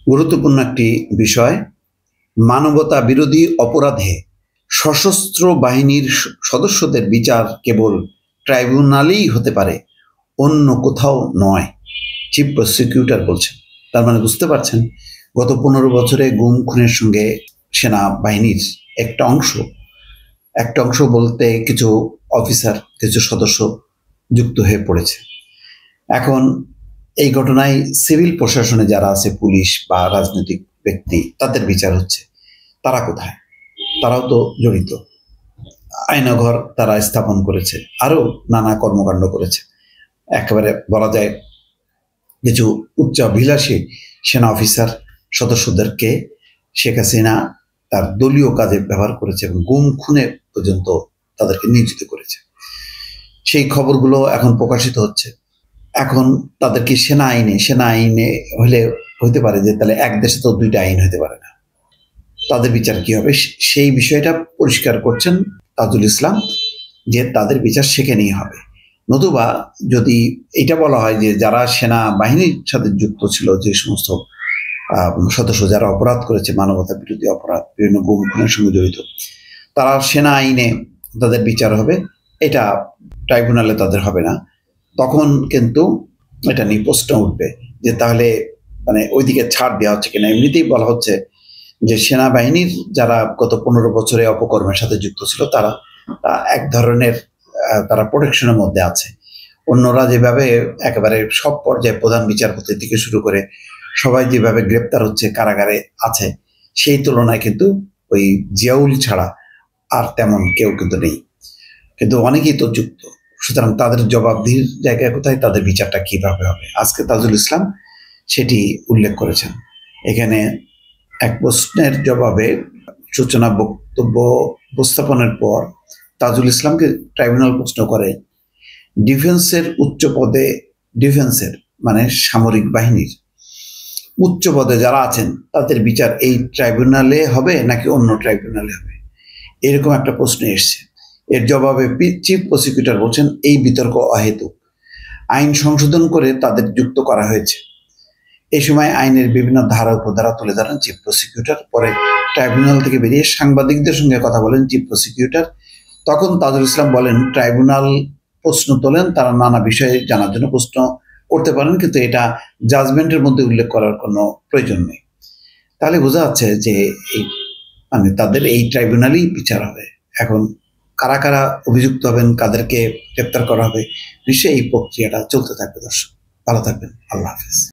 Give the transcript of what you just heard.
গুরুত্বপূর্ণ একটি বিষয়। মানবতা বিরোধী অপরাধে সশস্ত্র বাহিনীর সদস্যদের বিচার কেবল ট্রাইব্যুনালেই হতে পারে, অন্য কোথাও নয়, চিফ প্রসিকিউটর বলছেন। তার মানে বুঝতে পারছেন, গত 15 বছরে গুম খুনের সঙ্গে সেনাবাহিনীর একটা অংশ বলতে কিছু অফিসার, কিছু সদস্য যুক্ত হয়ে পড়েছে। এখন এই ঘটনায় সিভিল প্রশাসনে যারা আছে, পুলিশ বা রাজনৈতিক ব্যক্তি, তাদের বিচার হচ্ছে। তারা কোথায়? তারাও তো জড়িত। আয়নাঘর তারা স্থাপন করেছে, আরো নানা কর্মকাণ্ড করেছে। একেবারে বলা যায় কিছু উচ্চাভিলাষী সেনা অফিসার সদস্যদেরকে শেখ হাসিনা তার দলীয় কাজে ব্যবহার করেছে এবং গুম খুনে পর্যন্ত তাদেরকে নিয়োজিত করেছে। সেই খবরগুলো এখন প্রকাশিত হচ্ছে। এখন তাদেরকে সেনা আইনে হতে পারে যে তাহলে এক দেশে তো দুইটা আইন হতে পারে না, তাদের বিচার কি হবে সেই বিষয়টা পরিষ্কার করছেন তাজুল ইসলাম, যে তাদের বিচার সেখানেই হবে। নতুবা যদি এটা বলা হয় যে যারা সেনাবাহিনীর সাথে যুক্ত ছিল, যে সমস্ত সদস্য যারা অপরাধ করেছে, মানবতা বিরোধী অপরাধ, বিভিন্ন গুম খুনের সঙ্গে জড়িত, তারা সেনা আইনে তাদের বিচার হবে, এটা ট্রাইব্যুনালে তাদের হবে না। তখন কিন্তু এটা নিয়ে প্রশ্ন উঠবে যে তাহলে মানে ওইদিকে ছাড় দেওয়া হচ্ছে কিনা। এমনিতেই বলা হচ্ছে যে সেনাবাহিনীর যারা গত 15 বছরে অপকর্মের সাথে যুক্ত ছিল, তারা এক ধরনের তারা প্রোটেকশনের মধ্যে আছে। অন্যরা যেভাবে একেবারে সব পর্যায়ে প্রধান বিচারপতি থেকে শুরু করে সবাই যেভাবে গ্রেপ্তার হচ্ছে, কারাগারে আছে, সেই তুলনায় কিন্তু ওই জিয়াউল ছাড়া আর তেমন কেউ কিন্তু নেই, কিন্তু অনেকেই তো যুক্ত। সুতরাং তাদের জবাবদিহির জায়গায় কোথায়, তাদের বিচারটা কিভাবে হবে, আজকে তাজুল ইসলাম সেটি উল্লেখ করেছেন। এখানে এক প্রশ্নের জবাবে সূচনা বক্তব্য উপস্থাপনের পর তাজুল ইসলামকে ট্রাইব্যুনাল প্রশ্ন করে, ডিফেন্সের উচ্চ পদে, ডিফেন্সের মানে সামরিক বাহিনীর উচ্চ পদে যারা আছেন তাদের বিচার এই ট্রাইব্যুনালে হবে নাকি অন্য ট্রাইব্যুনালে হবে, এরকম একটা প্রশ্ন এসছে। এর জবাবে চিফ প্রসিকিউটর বলছেন, এই বিতর্ক অহেতুক, আইন সংশোধন করে তাদের যুক্ত করা হয়েছে। এই সময় আইনের বিভিন্ন ধারা উপধারা তুলে ধরেন চিফ প্রসিকিউটর। পরে ট্রাইব্যুনাল থেকে বেরিয়ে সাংবাদিকদের সঙ্গে কথা বলেন চিফ প্রসিকিউটর। তখন তাজুল ইসলাম বলেন, ট্রাইব্যুনাল প্রশ্ন তোলেন, তারা নানা বিষয়ে জানার জন্য প্রশ্ন করতে পারেন, কিন্তু এটা জাজমেন্টের মধ্যে উল্লেখ করার কোনো প্রয়োজন নেই। তাহলে বোঝা যাচ্ছে যে মানে তাদের এই ট্রাইব্যুনালেই বিচার হবে। এখন কারা কারা অভিযুক্ত হবেন, কাদেরকে গ্রেপ্তার করা হবে, নিশ্চয়ই এই প্রক্রিয়াটা চলতে থাকবে। দর্শক ভালো থাকবেন, আল্লাহ হাফেজ।